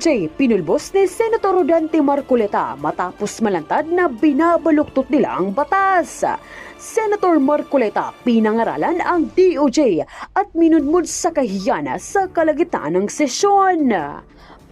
DOJ pinulbos ni Senator Rodante Marcoleta matapos malantad na binabaluktot nila ang batas. Senator Marcoleta pinangaralan ang DOJ at minudmud sa kahiyan sa kalagitnaan ng sesyon.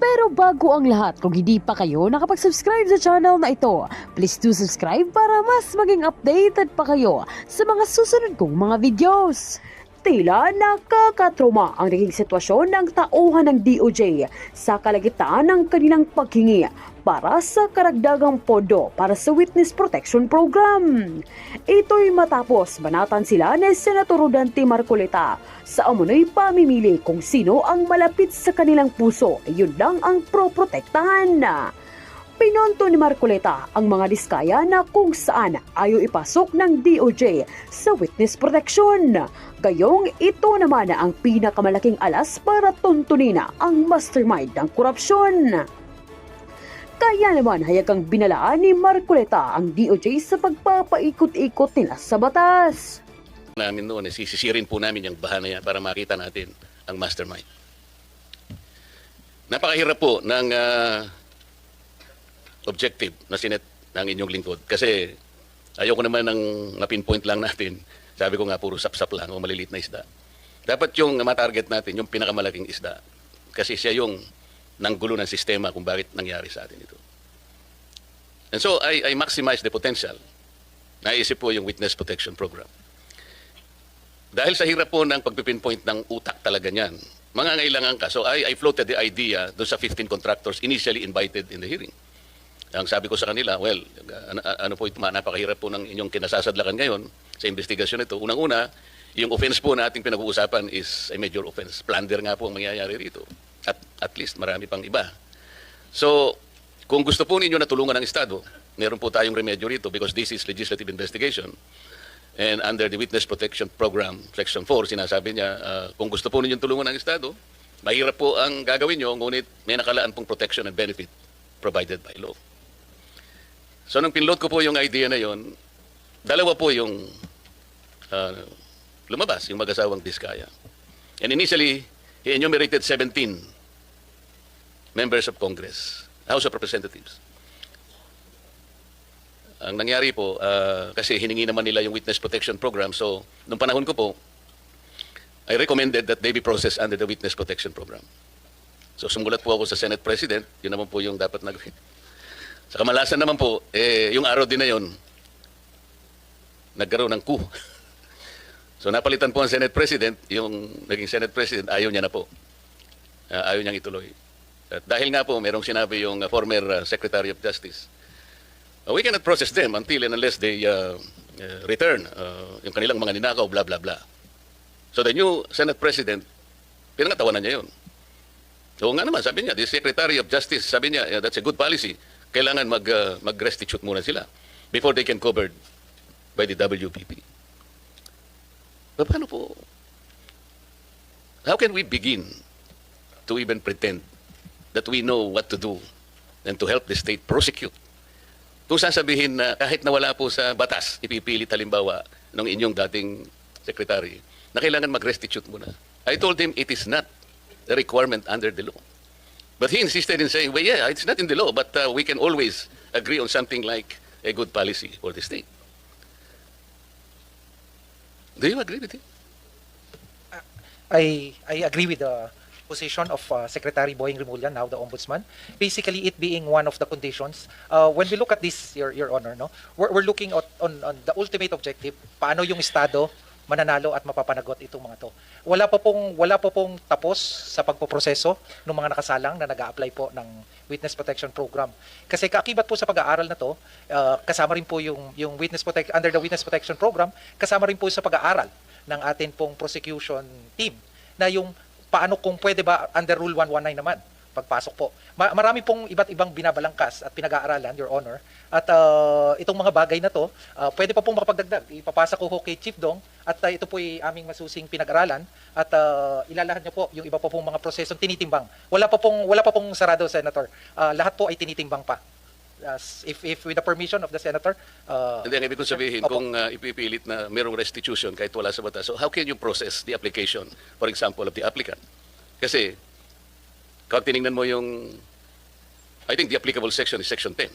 Pero bago ang lahat, kung hindi pa kayo nakapag-subscribe sa channel na ito, please do subscribe para mas maging updated pa kayo sa mga susunod kong mga videos. Tila nakakatroma ang naging sitwasyon ng tauhan ng DOJ sa kalagitnaan ng kanilang paghingi para sa karagdagang pondo para sa Witness Protection Program. Ito'y matapos banatan sila ni Senator Rodante Marcoleta sa umunoy pamimili kung sino ang malapit sa kanilang puso, yun lang ang pro-protektahan. Pinonto ni Marcoleta ang mga diskaya na kung saan ayaw ipasok ng DOJ sa witness protection. Gayong ito naman ang pinakamalaking alas para tuntunin ang mastermind ng korupsyon. Kaya naman hayagang binalaan ni Marcoleta ang DOJ sa pagpapaikot-ikot nila sa batas. Namin noon, sisisirin po namin yung bahan na yan para makita natin ang mastermind. Napakahirap po ng objective na sinet ng inyong lingkod. Kasi ayoko naman ng na-pinpoint lang natin. Sabi ko nga, puro sap-sap lang o maliliit na isda. Dapat yung matarget natin, yung pinakamalaking isda. Kasi siya yung nanggulo ng sistema kung bakit nangyari sa atin ito. And so, I maximize the potential. Naisip po yung Witness Protection Program. Dahil sa hirap po ng pagpipinpoint ng utak talaga niyan, mangangailangan ka. So, I floated the idea doon sa 15 contractors initially invited in the hearing. Ang sabi ko sa kanila, well, ano po ito, napakahirap po ng inyong kinasasadlakan ngayon sa investigasyon ito. Unang-una, yung offense po na ating pinag-uusapan is a major offense. Plunder nga po ang mangyayari rito. At least marami pang iba. So, kung gusto po ninyo na tulungan ng Estado, meron po tayong remedyo rito because this is legislative investigation. And under the Witness Protection Program, Section 4, sinasabi niya, kung gusto po ninyong tulungan ng Estado, mahirap po ang gagawin nyo, ngunit may nakalaan pong protection and benefit provided by law. So, nung pinload ko po yung idea na yon, dalawa po yung lumabas, yung mag-asawang diskaya. And initially, he enumerated 17 members of Congress, House of Representatives. Ang nangyari po, kasi hiningi naman nila yung Witness Protection Program, so, nung panahon ko po, I recommended that they be processed under the Witness Protection Program. So, sumulat po ako sa Senate President, yun naman po yung dapat nagawin. Sa kamalasan naman po, yung araw din na yun, nagkaroon ng coup. So napalitan po ang Senate President, yung naging Senate President, ayaw niya na po. Ayaw niyang ituloy. At dahil nga po, merong sinabi yung former Secretary of Justice, we cannot process them until and unless they return yung kanilang mga ninakaw, blah, blah, blah. So the new Senate President, pinangatawanan niya yun. So nga naman, sabi niya, the Secretary of Justice, sabi niya, that's a good policy. Kailangan mag-restitute muna sila before they can covered by the WPP. Paano po? How can we begin to even pretend that we know what to do and to help the state prosecute? Kung sasabihin na kahit nawala po sa batas, ipipilit halimbawa ng inyong dating secretary, na kailangan mag-restitute muna. I told him it is not a requirement under the law. But he insisted in saying, well, yeah, it's not in the law, but we can always agree on something like a good policy for the state. Do you agree with him? I agree with the position of Secretary Boying Rimulya, now the Ombudsman. Basically, it being one of the conditions. When we look at this, Your Honor, no, we're looking at on the ultimate objective, paano yung Estado mananalo at mapapanagot itong mga to. Wala pa pong tapos sa pagpoproseso ng mga nakasalang na nag-a-apply po ng Witness Protection Program. Kasi kaakibat po sa pag-aaral na to, kasama rin po yung under the Witness Protection Program, kasama rin po sa pag-aaral ng atin pong prosecution team na yung paano kung pwede ba under Rule 119 naman pagpasok po. Marami pong iba't ibang binabalangkas at pinag-aaralan, Your Honor. At itong mga bagay na to, pwede pa pong makapagdagdag. Ipapasa ko kay Chief Dong at ito po ay aming masusing pinag-aralan at ilalahad niyo po yung iba pa pong mga prosesong tinitimbang. Wala pa pong sarado, Senator. Lahat po ay tinitimbang pa. If with the permission of the Senator. Hindi, ang ibig kong sabihin, kung ipipilit na merong restitution kahit wala sa batas, so how can you process the application, for example, of the applicant? Kasi, kung tinignan mo yung I think the applicable section is Section 10.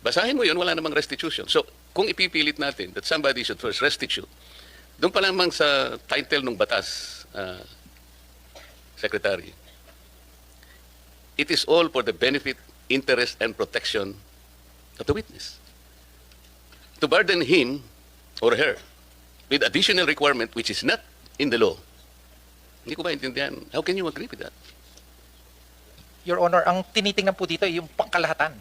Basahin mo yun, wala namang restitution. So, kung ipipilit natin that somebody should first restitute, doon pa lamang sa title ng batas, Secretary, it is all for the benefit, interest, and protection of the witness. To burden him or her with additional requirement which is not in the law, hindi ko maintindihan. How can you agree with that? Your Honor, ang tinitingnan po dito ay yung pangkalahatan.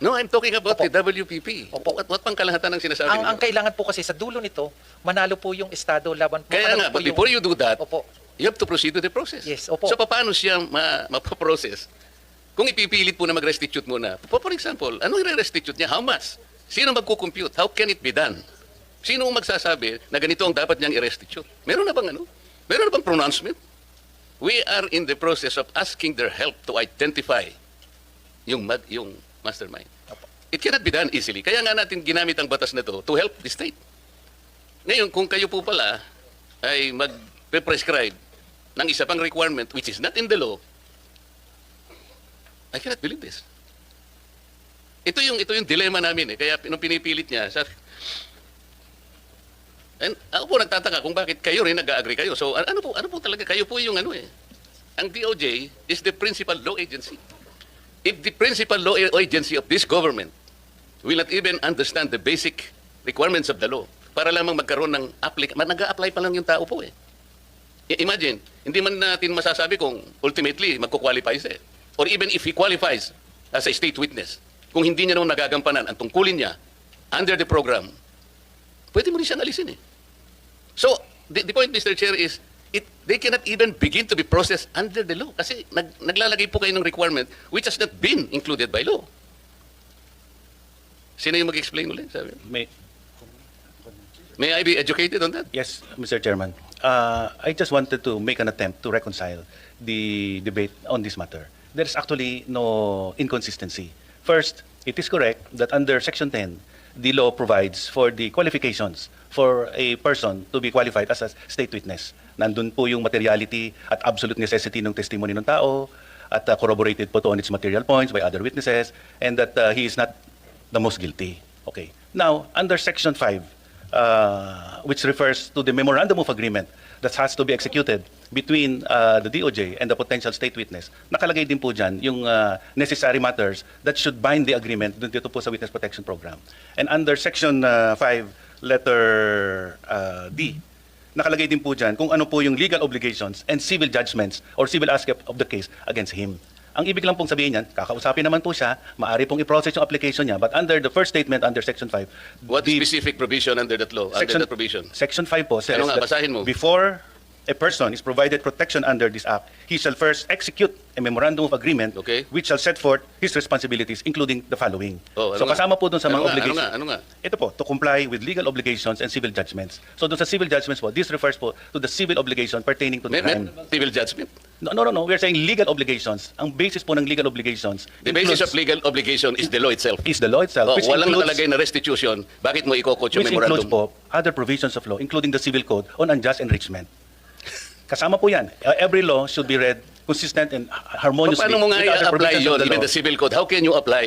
No, I'm talking about Opo. the WPP. Opo. What pang kalahatan ang sinasabi Ang ninyo? kailangan po kasi sa dulo nito, manalo po yung Estado laban po. Kaya manalo nga, po but before you do that, Opo. you have to proceed to the process. Yes, opo. So, paano siya mapaprocess? Kung ipipilit po na mag-restitute muna, for example, ano i-restitute niya? How much? Sino magkukompute? How can it be done? Sino ang magsasabi na ganito ang dapat niyang i-restitute? Meron na bang ano? Meron na bang pronouncement? We are in the process of asking their help to identify yung mastermind. It cannot be done easily. Kaya nga natin ginamit ang batas na to to help the state. Ngayon, kung kayo po pala ay mag-prescribe ng isa pang requirement which is not in the law, I cannot believe this. Ito yung dilemma namin eh. Kaya nung pinipilit niya, sabi, and ako po nagtataka kung bakit kayo rin nag-agree kayo. So ano po talaga kayo po yung ano eh. Ang DOJ is the principal law agency. If the principal law agency of this government will not even understand the basic requirements of the law para lamang magkaroon ng nag-a-apply pa lang yung tao po eh. Imagine, hindi man natin masasabi kung ultimately magkukwalify siya. Or even if he qualifies as a state witness, kung hindi niya naman nagagampanan ang tungkulin niya under the program, pwede mo rin siyang alisin eh. So, the point, Mr. Chair, is they cannot even begin to be processed under the law kasi naglalagay po kayo ng requirement which has not been included by law. Sino yung mag-explain ulit? Sabi? May I be educated on that? Yes, Mr. Chairman. I just wanted to make an attempt to reconcile the debate on this matter. There is actually no inconsistency. First, it is correct that under Section 10, the law provides for the qualifications for a person to be qualified as a state witness. Nandun po yung materiality at absolute necessity ng testimony ng tao at corroborated po to on its material points by other witnesses and that he is not the most guilty. Okay. Now, under Section 5, which refers to the memorandum of agreement that has to be executed between the DOJ and the potential state witness, nakalagay din po dyan yung necessary matters that should bind the agreement dito po sa Witness Protection Program. And under Section 5, letter D, nakalagay din po dyan kung ano po yung legal obligations and civil judgments or civil aspect of the case against him. Ang ibig lang pong sabihin niyan, kakausapin naman po siya, maaari pong i-process yung application niya, but under the first statement under Section 5, What specific provision under that law? Under that provision? Section 5 po says Ano nga, that basahin mo. before a person is provided protection under this act, he shall first execute a memorandum of agreement Okay. which shall set forth his responsibilities, including the following. Oh, ano So nga? kasama po dun sa Ano mga nga, obligations. ano nga? Ito po, to comply with legal obligations and civil judgments. So dun sa civil judgments po, this refers po to the civil obligation pertaining to the May crime. civil judgment. No. We are saying legal obligations. Ang basis po ng legal obligations The basis of includes- legal obligation is the law itself. is the law itself, Oh, which walang includes, nakalagay na restitution. Bakit mo ikokot yung which includes memorandum? po other provisions of law, including the civil code on unjust enrichment. Kasama po yan. Every law should be read consistent and harmoniously. Paano mo nga with other i-apply provisions of yun, the even law. the civil code? How can you apply?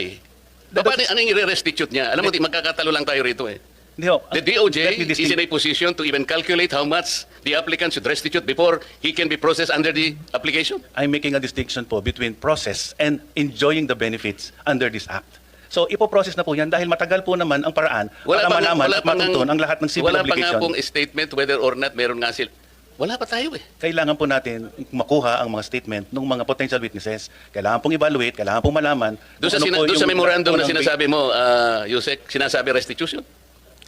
Paano, anong i-restitute niya? Alam mo, magkakatalo lang tayo rito eh. Hindi ho. The Let me DOJ is distinguish. in a position to even calculate how much the applicant should restitute before he can be processed under the application. I'm making a distinction po between process and enjoying the benefits under this act. So, ipoprocess na po yan dahil matagal po naman ang paraan para malaman at matuntun ang lahat ng civil wala pa nga obligation. pong statement whether or not meron nga sila. Wala pa tayo eh. Kailangan po natin makuha ang mga statement ng mga potential witnesses. Kailangan pong evaluate, kailangan pong malaman. Doon sa, kung ano po doon sa yung memorandum na unang- sinasabi mo, Yusek, sinasabi restitution?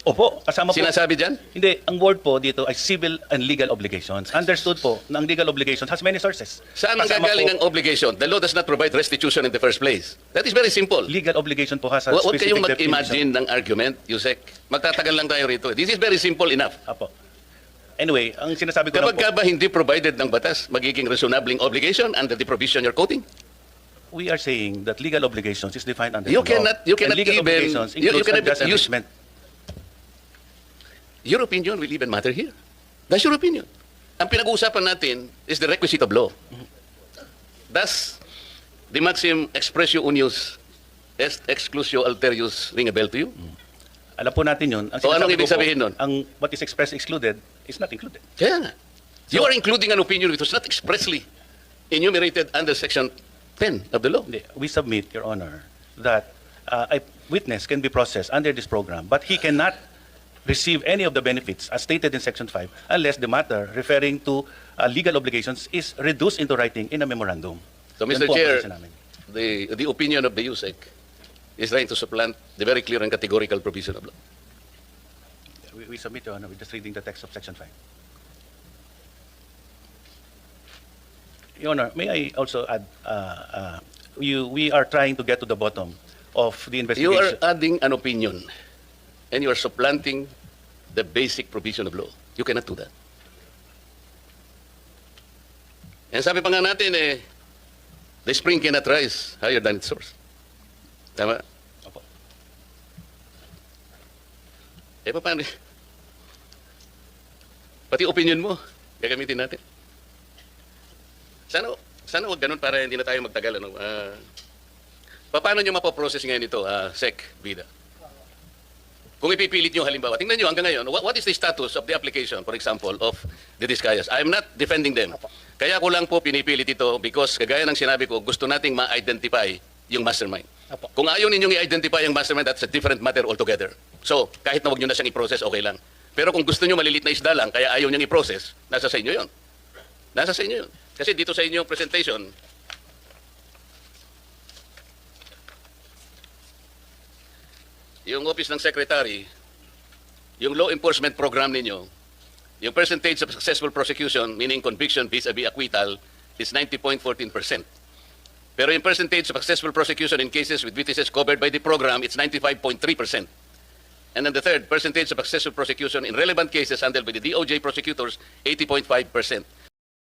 Opo, kasama po. Sinasabi dyan? Hindi, ang word po dito ay civil and legal obligations. Understood po na ang legal obligations has many sources. Saan ang Kasama gagaling po, ang obligation? The law does not provide restitution in the first place. That is very simple. legal obligation po has a Huwag specific kayong definition. mag-imagine ng argument, Yusek. Magtatagal lang tayo rito. This is very simple enough. Apo. Anyway, ang sinasabi ko lang Kapag po, ka ba hindi provided ng batas, magiging reasonabling obligation under the provision you're quoting? we are saying that legal obligations is defined under You the law. cannot- you And cannot legal even- obligations you includes cannot unjust use- enrichment. Your opinion will even matter here. That's your opinion. Ang pinag-uusapan natin is the requisite of law. Thus, the maxim expressio unius est exclusio alterius ring a bell to you? Alam po natin yun. Ang So, anong sinasabi ibig ko po, sabihin nun? Ang what is expressed excluded is not included. Kaya nga. You are including an opinion which was not expressly enumerated under Section 10 of the law. Hindi. We submit, Your Honor, that a witness can be processed under this program, but he cannot receive any of the benefits as stated in Section 5 unless the matter referring to legal obligations is reduced into writing in a memorandum. So, Yan Mr. po ang Chair, posisyon namin. the opinion of the USEC is trying to supplant the very clear and categorical provision of law. We submit, Your Honor, we're just reading the text of Section 5. Your Honor, may I also add, we are trying to get to the bottom of the You investigation. are adding an opinion and you are supplanting the basic provision of law. You cannot do that. And sabi pa nga natin, the spring cannot rise higher than its source. Tama? Opo. Paano? Pati opinion mo, gagamitin natin. Sana wag ganun para hindi na tayo magtagal. Ano? Paano nyo mapoprocess ngayon ito, Sec, Vida? Kung ipipilit nyo halimbawa, tingnan nyo hanggang ngayon, what is the status of the application, for example, of the Discayas? I'm not defending them. Kaya ko lang po pinipilit ito because kagaya ng sinabi ko, gusto nating ma-identify yung mastermind. Apo. Kung ayaw ninyong i-identify yung mastermind, that's a different matter altogether. So, kahit na wag nyo na siyang i-process, okay lang. Pero kung gusto nyo malilit na isda lang, kaya ayaw niyang i-process, nasa sa inyo yun. Nasa sa inyo yun. Kasi dito sa inyong presentation, yung Office ng Secretary, yung law enforcement program ninyo, yung percentage of successful prosecution, meaning conviction vis-a-vis acquittal, is 90.14%. Pero yung percentage of successful prosecution in cases with witnesses covered by the program, it's 95.3%. And then the third, percentage of successful prosecution in relevant cases handled by the DOJ prosecutors, 80.5%.